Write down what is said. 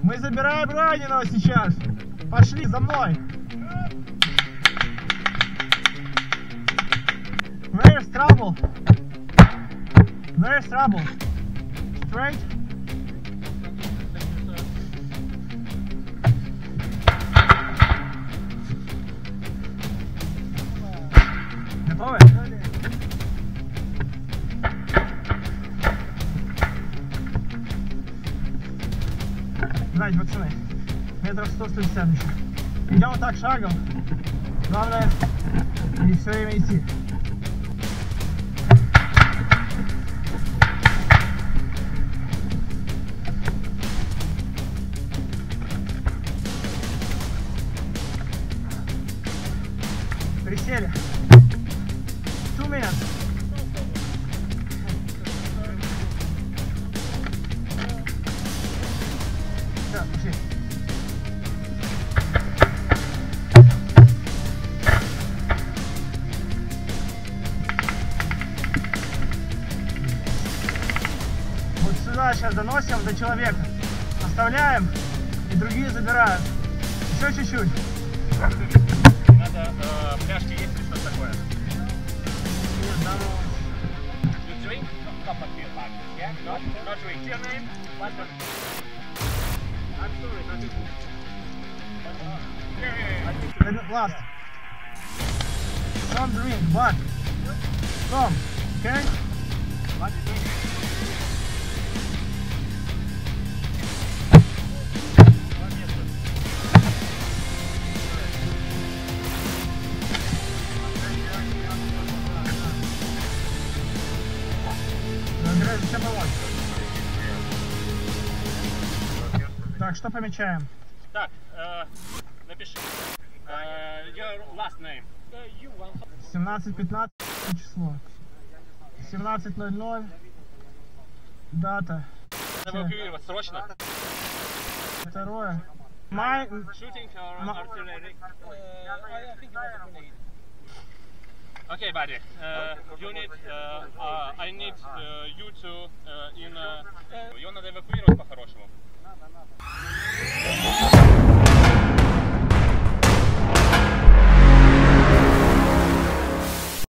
Мы забираем раненого сейчас. Пошли за мной. Where's trouble? Where's trouble? Straight? Готовы? Знаете, пацаны, метров 100-150 еще. Идем вот так шагом. Главное, не все время идти. Присели. 2 minutes. Все, пошли. Вот сюда сейчас доносим до человека. Оставляем, и другие забирают. Еще чуть-чуть. Надо пляжки есть или что-то такое? Нет, да, You drink? Cup of beer, yeah? Not drink. Your name? I'm sorry, not drink. Yeah. Last. Some drink, but some, okay? What is it? Так, что помечаем? Так, напиши. Your last name. 17:15 число. 17:00. Дата. Эвакуировать срочно. Второе. My... Shooting or artillery? I think it was a grenade. Okay, buddy. You need. I need you to in. Ее надо эвакуировать по-хорошему.